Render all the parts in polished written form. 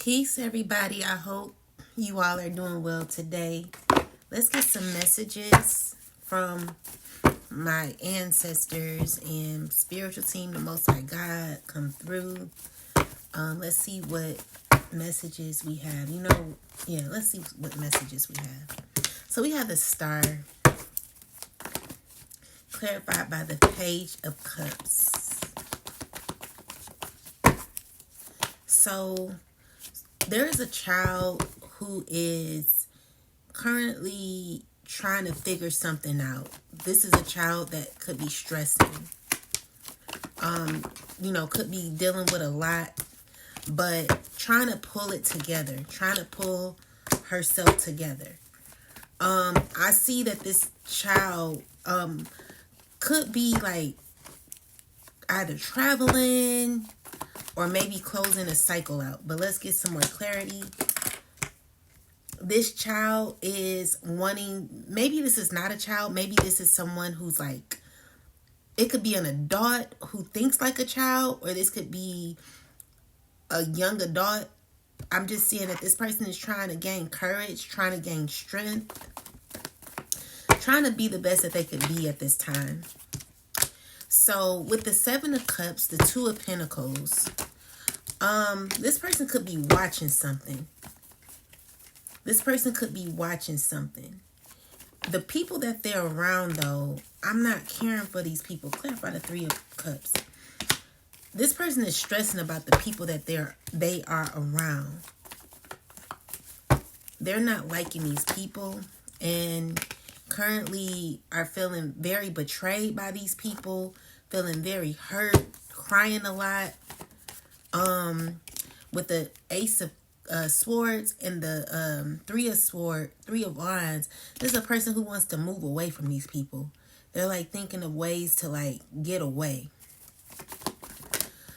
Peace, everybody. I hope you all are doing well today. Let's get some messages from my ancestors and spiritual team, the Most High God, come through. Let's see what messages we have. Let's see what messages we have. So we have the star clarified by the Page of Cups. So there is a child who is currently trying to figure something out. This is a child that could be stressing. Could be dealing with a lot, but trying to pull it together, trying to pull herself together. I see that this child could be like either traveling or maybe closing a cycle out. But let's get some more clarity. This child is wanting, maybe this is not a child, maybe this is someone who's like, it could be an adult who thinks like a child, or this could be a young adult. I'm just seeing that this person is trying to gain courage, trying to gain strength, trying to be the best that they could be at this time. So with the Seven of Cups, the Two of Pentacles, this person could be watching something. This person could be watching something. The people that they're around, though, I'm not caring for these people. Clarify the Three of Cups. This person is stressing about the people that they are around. They're not liking these people and currently are feeling very betrayed by these people, feeling very hurt, crying a lot. With the Ace of Swords and the Three of Wands, this is a person who wants to move away from these people. They're like thinking of ways to like get away.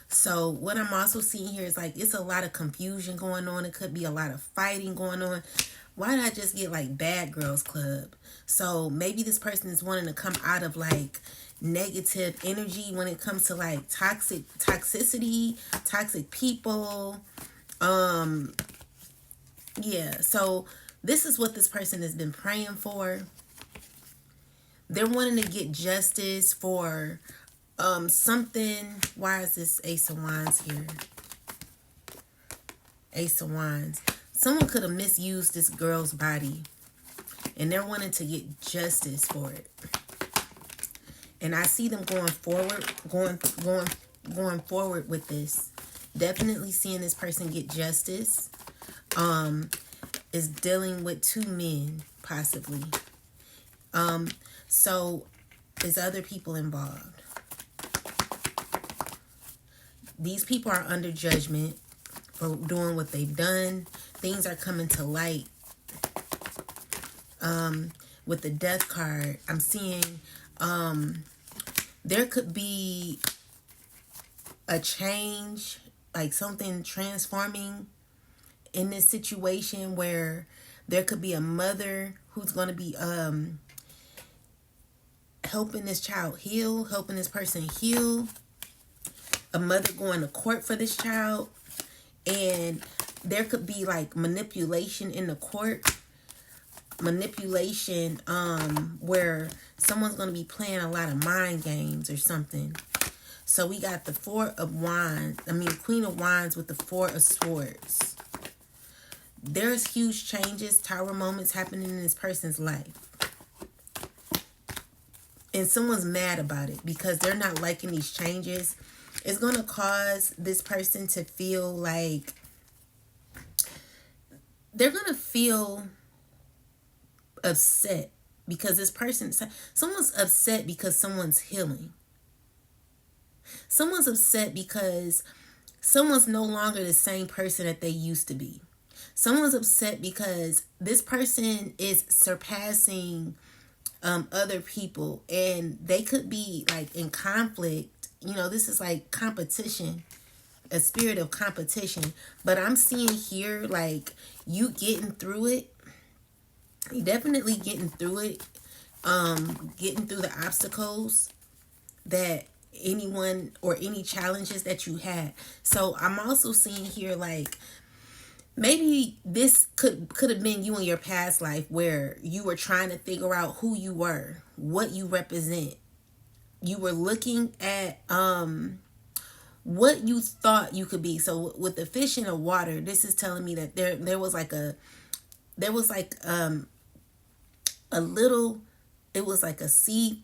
So what I'm also seeing here is like it's a lot of confusion going on. It could be a lot of fighting going on. Why not just get like Bad Girls Club? So maybe this person is wanting to come out of like negative energy when it comes to like toxicity, toxic people. So this is what this person has been praying for. They're wanting to get justice for something. Why is this Ace of Wands here? Ace of Wands. Someone could have misused this girl's body and they're wanting to get justice for it. And I see them going forward with this. Definitely seeing this person get justice. Is dealing with two men, possibly. So there's other people involved. These people are under judgment for doing what they've done. Things are coming to light. With the Death card, I'm seeing there could be a change, like something transforming in this situation where there could be a mother who's going to be helping this child heal, helping this person heal. A mother going to court for this child. And there could be like manipulation in the court. Manipulation where someone's going to be playing a lot of mind games or something. So we got the Queen of Wands with the Four of Swords. There's huge changes, tower moments happening in this person's life. And someone's mad about it because they're not liking these changes. It's going to cause this person to feel like they're going to feel upset because someone's upset because someone's healing. Someone's upset because someone's no longer the same person that they used to be. Someone's upset because this person is surpassing other people and they could be like in conflict. This is like competition, a spirit of competition. But I'm seeing here like you getting through it. You're definitely getting through it. Getting through the obstacles that anyone or any challenges that you had. So I'm also seeing here like maybe this could have been you in your past life where you were trying to figure out who you were, what you represent. You were looking at what you thought you could be. So with the fish in the water, this is telling me that there was like a little, it was like a seed,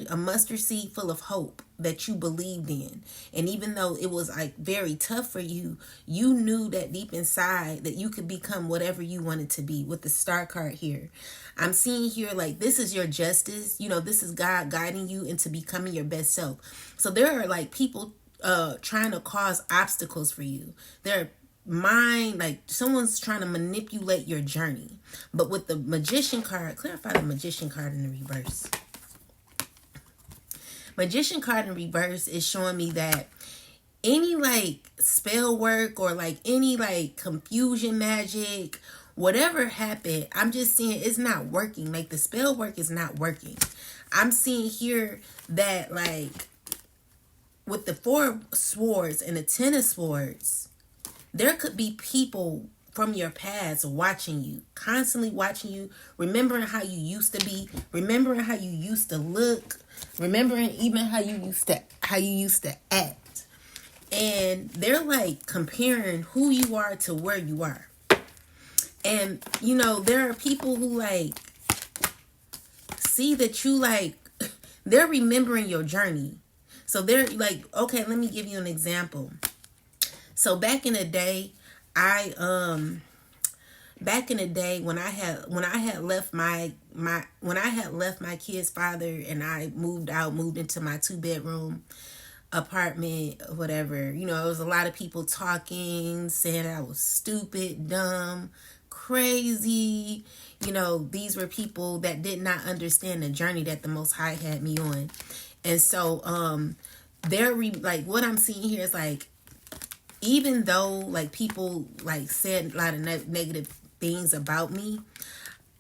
a mustard seed full of hope that you believed in. And even though it was like very tough for you, you knew that deep inside that you could become whatever you wanted to be. With the star card here, I'm seeing here like this is your justice. You know, this is God guiding you into becoming your best self. So there are like people trying to cause obstacles for you. There are like someone's trying to manipulate your journey. But with the Magician card, clarify the Magician card in the reverse. Magician card in reverse is showing me that any like spell work or like any like confusion magic, whatever happened, I'm just seeing it's not working. Like the spell work is not working. I'm seeing here that like with the 4 of Swords and the 10 of Swords, there could be people from your past watching you, constantly watching you, remembering how you used to be, remembering how you used to look, remembering even how you used to act. And they're like comparing who you are to where you are. And you know, there are people who like see that you like they're remembering your journey. So they're like, okay, let me give you an example. So back in the day, when I had left my kid's father and I moved into my 2-bedroom apartment, whatever, you know, it was a lot of people talking, saying I was stupid, dumb, crazy. You know, these were people that did not understand the journey that the Most High had me on. And so they're like, what I'm seeing here is like, even though like people like said a lot of negative things about me,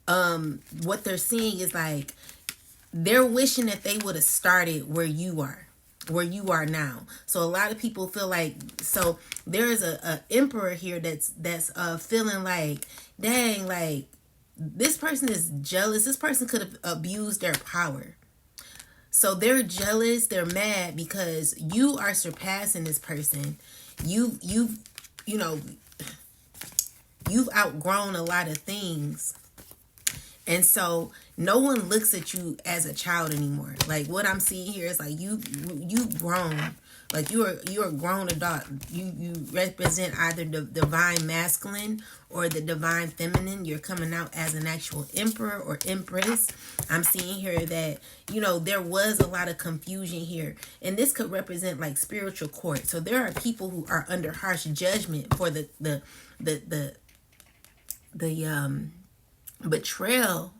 what they're seeing is like they're wishing that they would have started where you are now. So a lot of people feel like, so there is a emperor here that's feeling like, dang, like this person is jealous. This person could have abused their power. So they're jealous, they're mad because you are surpassing this person. You know, you've outgrown a lot of things. And so no one looks at you as a child anymore. Like what I'm seeing here is like you've grown. Like you're a grown adult. You represent either the divine masculine or the divine feminine. You're coming out as an actual emperor or empress. I'm seeing here that, you know, there was a lot of confusion here. And this could represent like spiritual court. So there are people who are under harsh judgment for the betrayal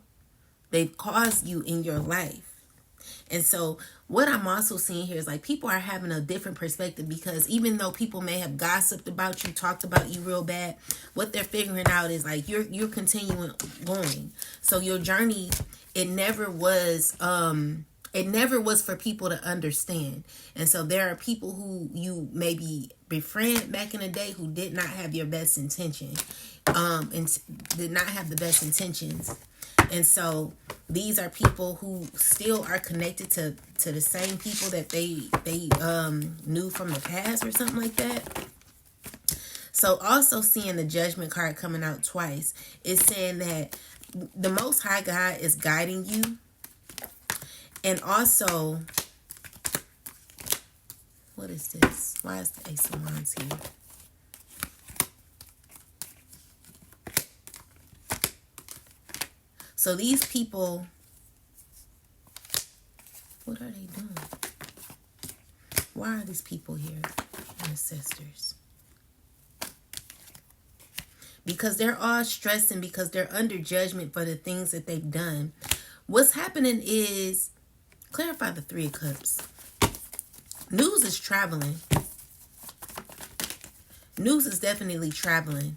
they've caused you in your life. And so what I'm also seeing here is like people are having a different perspective, because even though people may have gossiped about you, talked about you real bad, what they're figuring out is like you're continuing going. So your journey, it never was for people to understand. And so there are people who you maybe befriend back in the day who did not have your best intention, and did not have the best intentions. And so these are people who still are connected to the same people that they knew from the past or something like that. So also seeing the Judgment card coming out twice is saying that the Most High God is guiding you. And also, what is this? Why is the Ace of Wands here? So these people, what are they doing? Why are these people here, ancestors? Because they're all stressing, because they're under judgment for the things that they've done. What's happening is, clarify the 3 of Cups. News is traveling. News is definitely traveling.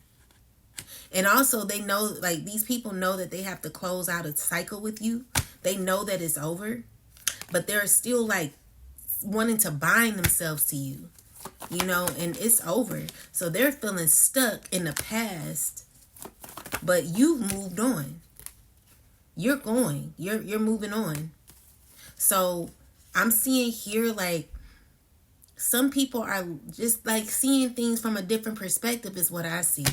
And also they know, like these people know that they have to close out a cycle with you. They know that it's over. But they're still like wanting to bind themselves to you. you know, and it's over. So they're feeling stuck in the past, but you've moved on. You're moving on. So I'm seeing here, like, some people are just like seeing things from a different perspective is what I see.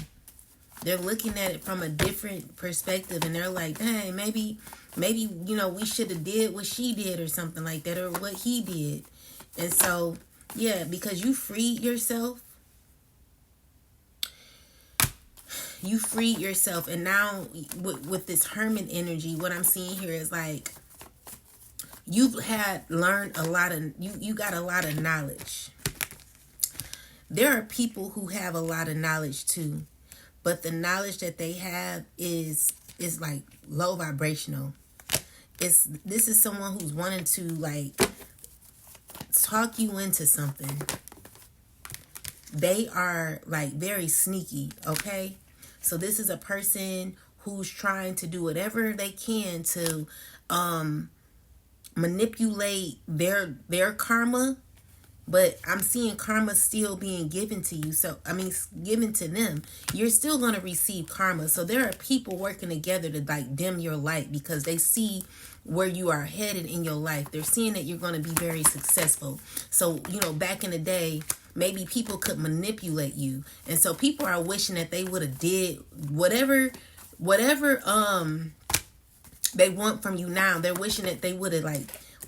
They're looking at it from a different perspective, and they're like, dang, maybe, you know, we should have did what she did or something like that, or what he did. And so, yeah, because you freed yourself. You freed yourself. And now with this Hermit energy, what I'm seeing here is like, you've learned a lot of, you got a lot of knowledge. There are people who have a lot of knowledge too, but the knowledge that they have is like low vibrational. This is someone who's wanting to like talk you into something. They are like very sneaky, okay? So this is a person who's trying to do whatever they can to manipulate their karma, but I'm seeing karma still being given to you. So I mean, given to them. You're still going to receive karma. So there are people working together to like dim your light, because they see where you are headed in your life. They're seeing that you're going to be very successful. So, you know, back in the day, maybe people could manipulate you, and so people are wishing that they would have did whatever they want from you now. They're wishing that they would have like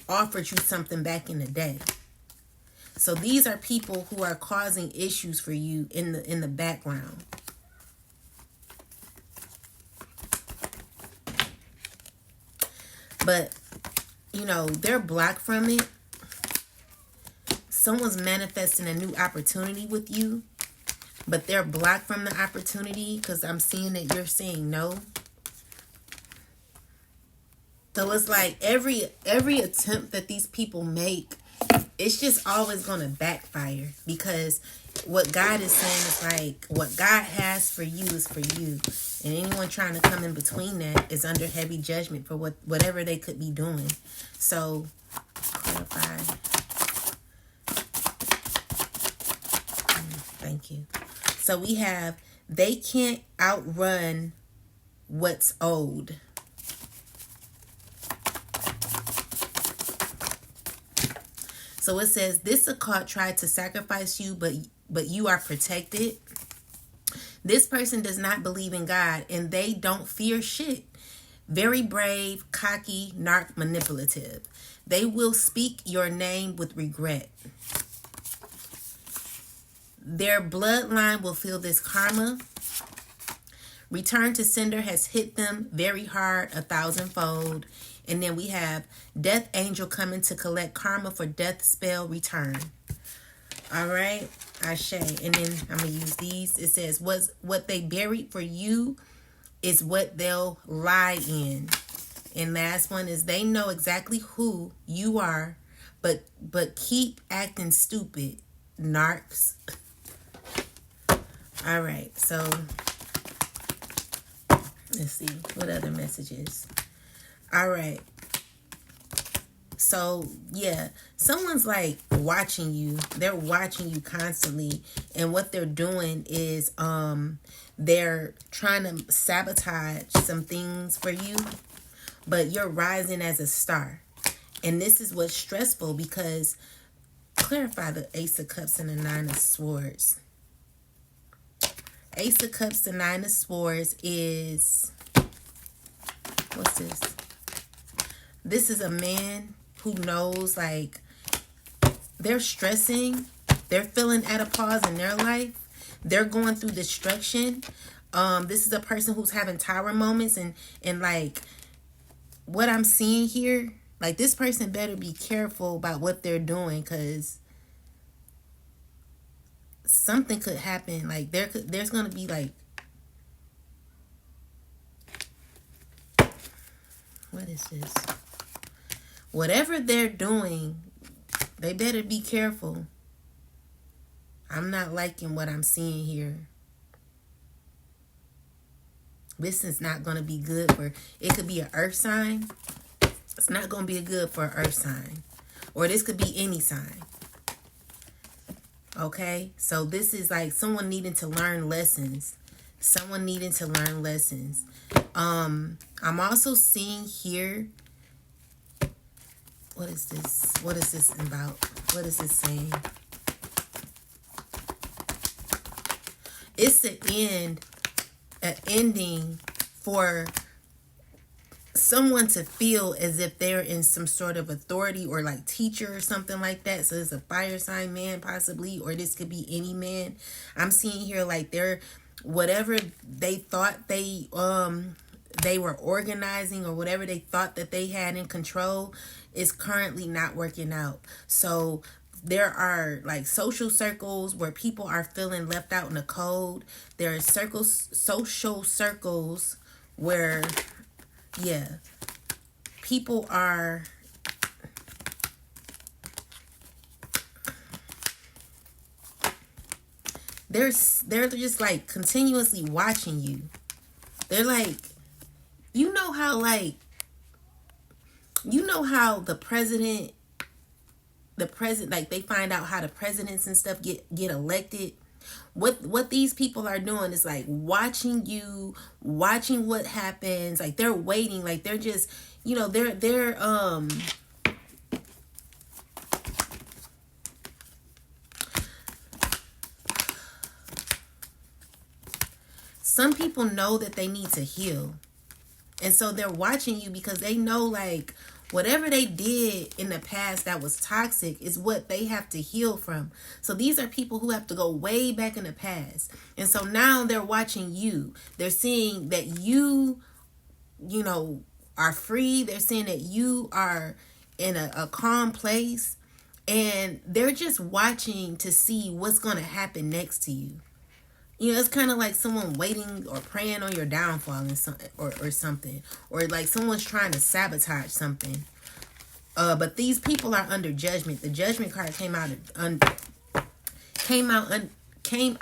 offered you something back in the day. So these are people who are causing issues for you in the background. But, you know, they're blocked from it. Someone's manifesting a new opportunity with you, but they're blocked from the opportunity because I'm seeing that you're saying no. So it's like every attempt that these people make, it's just always going to backfire, because what God is saying is like, what God has for you is for you. And anyone trying to come in between that is under heavy judgment for whatever they could be doing. So, clarify. Thank you. So we have, they can't outrun what's owed. So it says, this occult tried to sacrifice you, but you are protected. This person does not believe in God, and they don't fear shit. Very brave, cocky, narc, manipulative. They will speak your name with regret. Their bloodline will feel this karma. Return to sender has hit them very hard, 1,000-fold. And then we have death angel coming to collect karma for death spell return. All right, Ashe. And then I'm going to use these. It says, what they buried for you is what they'll lie in. And last one is, they know exactly who you are, but keep acting stupid, narcs. All right, so let's see what other messages. All right. So, yeah, someone's like watching you. They're watching you constantly. And what they're doing is they're trying to sabotage some things for you. But you're rising as a star. And this is what's stressful, because clarify the Ace of Cups and the Nine of Swords. Ace of Cups, the Nine of Swords is, what's this? This is a man who knows, like, they're stressing. They're feeling at a pause in their life. They're going through destruction. This is a person who's having tower moments. And like, what I'm seeing here, like, this person better be careful about what they're doing, because something could happen. Like, there's going to be, like, what is this? Whatever they're doing, they better be careful. I'm not liking what I'm seeing here. This is not going to be good for, it could be an earth sign. It's not going to be good for an earth sign. Or this could be any sign. Okay, so this is like someone needing to learn lessons. Someone needing to learn lessons. I'm also seeing here. What is this? What is this about? What is this saying? It's an ending for someone to feel as if they're in some sort of authority or like teacher or something like that. So it's a fire sign man possibly, or this could be any man. I'm seeing here like they're whatever they thought they were organizing, or whatever they thought that they had in control is currently not working out. So there are like social circles where people are feeling left out in the cold. There are social circles where, yeah, people are they're just like continuously watching you. They're like, you know how the president like they find out how the presidents and stuff get elected. What these people are doing is like watching you, watching what happens. Like they're waiting, like they're just, they're some people know that they need to heal. And so they're watching you because they know like whatever they did in the past that was toxic is what they have to heal from. So these are people who have to go way back in the past. And so now they're watching you. They're seeing that you are free. They're seeing that you are in a calm place. And they're just watching to see what's going to happen next to you. It's kind of like someone waiting or praying on your downfall and or something. Or like someone's trying to sabotage something. But these people are under judgment. The judgment card came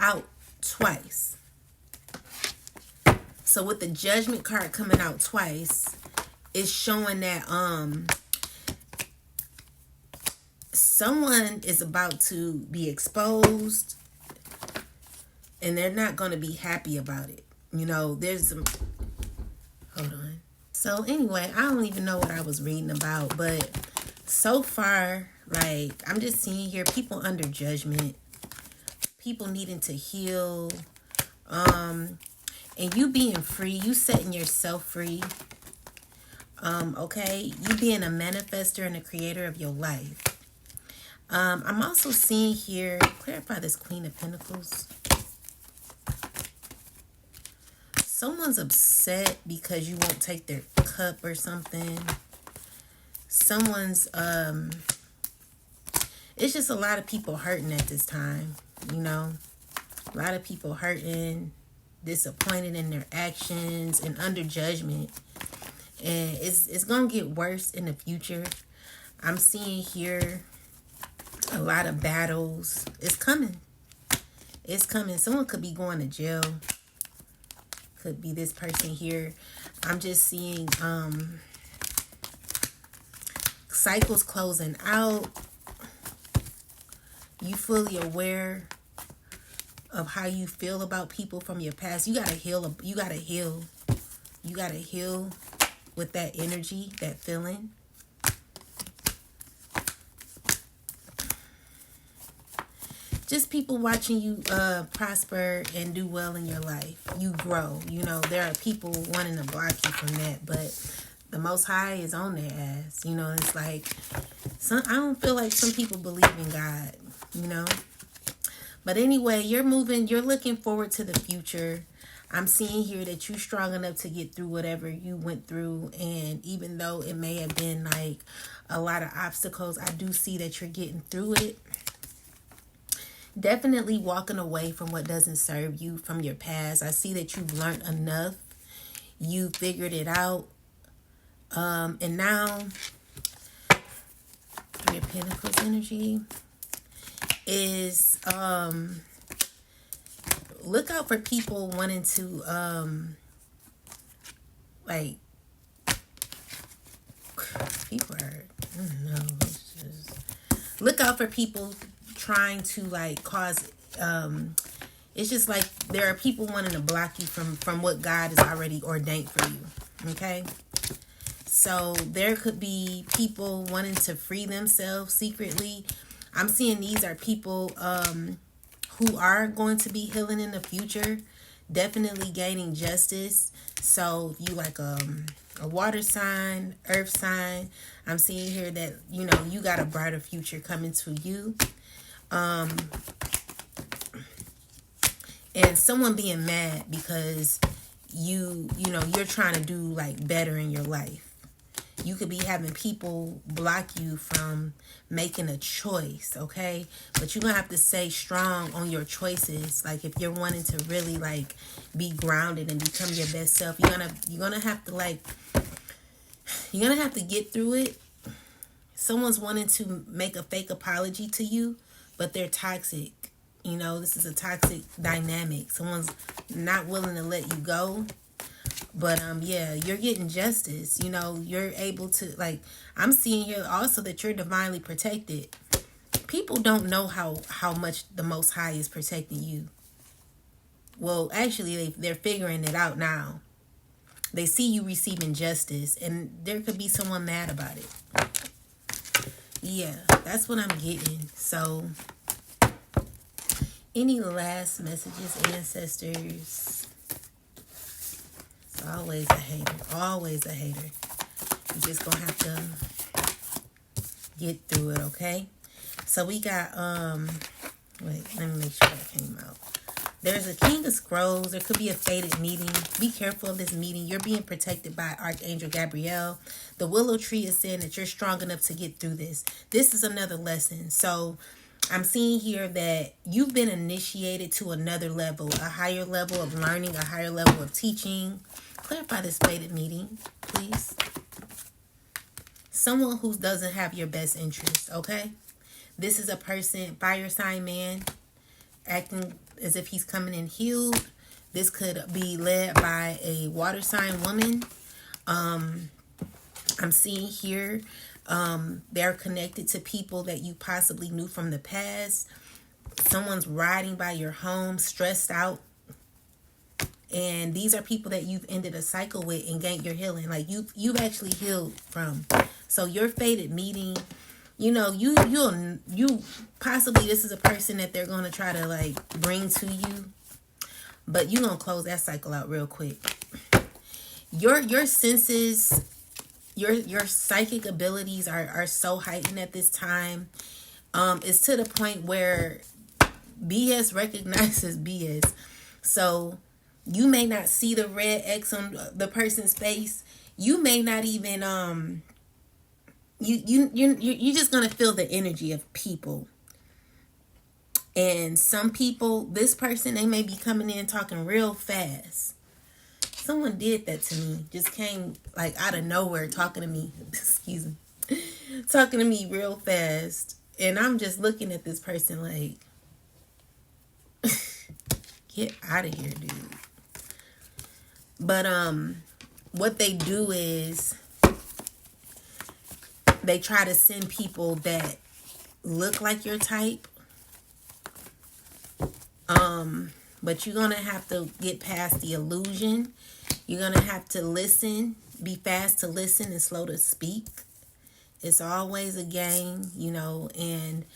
out twice. So with the judgment card coming out twice, it's showing that someone is about to be exposed. And they're not going to be happy about it. There's some... Hold on. So anyway, I don't even know what I was reading about. But so far, like, I'm just seeing here people under judgment. People needing to heal. And you being free. You setting yourself free. Okay? You being a manifester and a creator of your life. I'm also seeing here... Clarify this Queen of Pentacles. Someone's upset because you won't take their cup or something. Someone's, it's just a lot of people hurting at this time, A lot of people hurting, disappointed in their actions, and under judgment. And it's going to get worse in the future. I'm seeing here a lot of battles. It's coming. It's coming. Someone could be going to jail. Could be this person here. I'm just seeing cycles closing out. You fully aware of how you feel about people from your past. You gotta heal. You gotta heal. You gotta heal with that energy, that feeling. Just people watching you prosper and do well in your life. You grow. There are people wanting to block you from that, but the Most High is on their ass. It's like I don't feel like some people believe in God. But anyway, you're moving. You're looking forward to the future. I'm seeing here that you're strong enough to get through whatever you went through, and even though it may have been like a lot of obstacles, I do see that you're getting through it. Definitely walking away from what doesn't serve you from your past. I see that you've learned enough. You figured it out. And now, Three of Pentacles energy is look out for people wanting to like people are, I don't know. Look out for people trying to like cause it's just like there are people wanting to block you from what God has already ordained for you. Okay? So there could be people wanting to free themselves secretly. I'm seeing these are people who are going to be healing in the future, definitely gaining justice. So if you like a water sign, earth sign, I'm seeing here that, you know, you got a brighter future coming to you. And someone being mad because you know, you're trying to do like better in your life. You could be having people block you from making a choice, okay? But you're going to have to stay strong on your choices. Like if you're wanting to really like be grounded and become your best self, you're going to have to like, you're going to have to get through it. Someone's wanting to make a fake apology to you, but they're toxic. You know, this is a toxic dynamic. Someone's not willing to let you go. But yeah, you're getting justice. You know, you're able to, like, I'm seeing here also that you're divinely protected. People don't know how much the Most High is protecting you. Well, actually, they're figuring it out now. They see you receiving justice, and there could be someone mad about it. Yeah, that's what I'm getting. So, any last messages, ancestors? It's always a hater. Always a hater. You just gonna have to get through it, okay? So we got, wait, let me make sure that came out. There's a King of Scrolls. There could be a fated meeting. Be careful of this meeting. You're being protected by Archangel Gabriel. The willow tree is saying that you're strong enough to get through this. This is another lesson. So I'm seeing here that you've been initiated to another level, a higher level of learning, a higher level of teaching. Clarify this fated meeting, please. Someone who doesn't have your best interest, okay? This is a person, fire sign man, acting as if he's coming in healed. This could be led by a water sign woman. I'm seeing here they're connected to people that you possibly knew from the past. Someone's riding by your home, stressed out. And these are people that you've ended a cycle with and gained your healing. Like you've actually healed from. So your fated meeting, you know, you possibly, this is a person that they're going to try to like bring to you, but you're going to close that cycle out real quick. Your senses, your psychic abilities are so heightened at this time. It's to the point where BS recognizes BS. So you may not see the red X on the person's face. You may not even you're just gonna feel the energy of people. And some people, this person, they may be coming in talking real fast. Someone did that to me. Just came like out of nowhere talking to me. Excuse me. Talking to me real fast. And I'm just looking at this person like, get out of here, dude. But what they do is they try to send people that look like your type. But you're gonna have to get past the illusion. You're gonna have to listen, be fast to listen and slow to speak. It's always a game, you know, and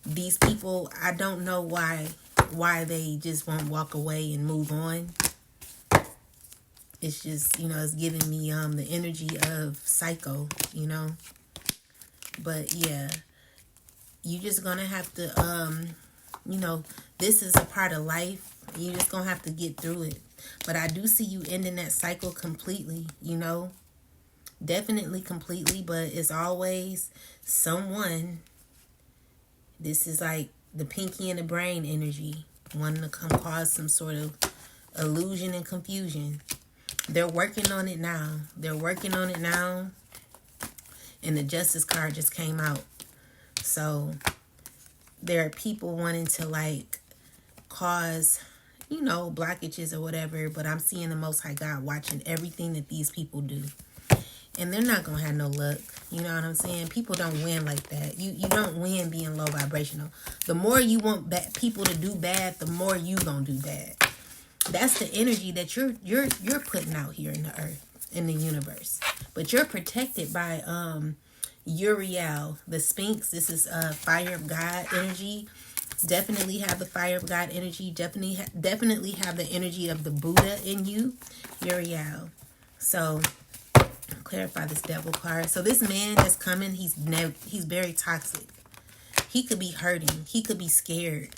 these people, I don't know why they just won't walk away and move on. It's just, you know, it's giving me the energy of Psycho, you know. But yeah, you're just gonna have to you know, this is a part of life. You're just gonna have to get through it. But I do see you ending that cycle completely, you know. Definitely completely, but it's always someone. This is like the pinky and the brain energy, wanting to come cause some sort of illusion and confusion. They're working on it now. They're working on it now. And the Justice card just came out. So there are people wanting to like cause, you know, blockages or whatever. But I'm seeing the Most High God watching everything that these people do. and they're not gonna have no luck. You know what I'm saying? People don't win like that. You don't win being low vibrational. The more you want people to do bad, the more you gonna do bad. That's the energy that you're putting out here in the earth, in the universe. But you're protected by Uriel, the Sphinx. This is fire of God energy. Definitely have the fire of God energy. Definitely have the energy of the Buddha in you, Uriel. So clarify this devil card. So this man that's coming, he's very toxic. He could be hurting. He could be scared.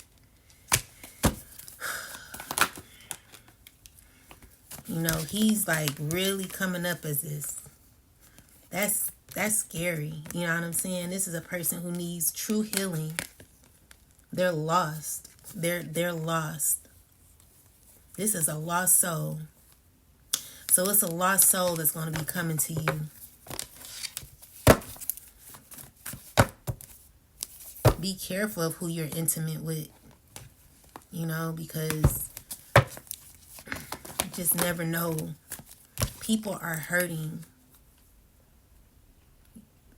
You know, he's like really coming up as this. That's scary. You know what I'm saying? This is a person who needs true healing. They're lost. They're lost. This is a lost soul. So it's a lost soul that's going to be coming to you. Be careful of who you're intimate with. You know, because you just never know. People are hurting.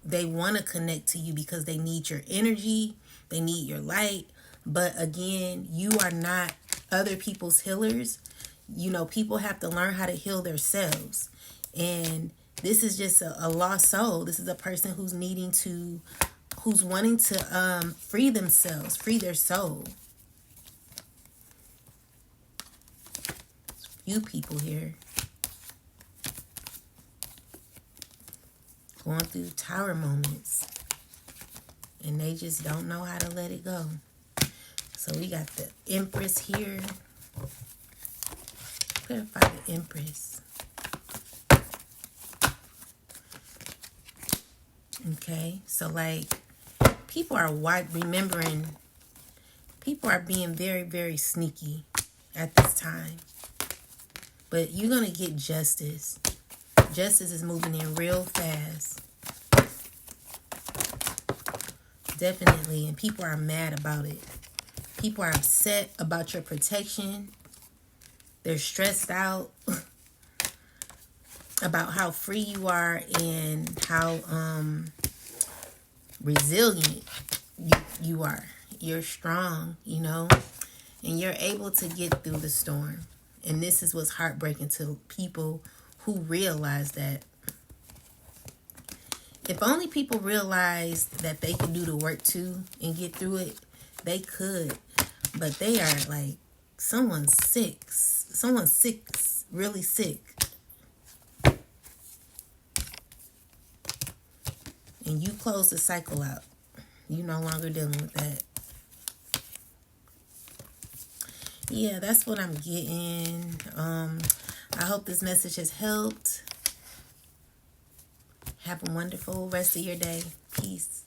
They want to connect to you because they need your energy. They need your light. But again, you are not other people's healers. You know, people have to learn how to heal themselves. And this is just a lost soul. This is a person who's wanting to free themselves, free their soul. Few people here going through tower moments, and they just don't know how to let it go. So we got the Empress here. Clarify the Empress. Okay, so like people are remembering. People are being very, very sneaky at this time. But you're going to get justice. Justice is moving in real fast. Definitely. And people are mad about it. People are upset about your protection. They're stressed out about how free you are and how resilient you are. You're strong, you know, and you're able to get through the storm. And this is what's heartbreaking to people who realize that. If only people realized that they could do the work too and get through it, they could. But they are like, someone's sick. Someone's sick, really sick. And you close the cycle out. You're no longer dealing with that. Yeah, that's what I'm getting. I hope this message has helped. Have a wonderful rest of your day. Peace.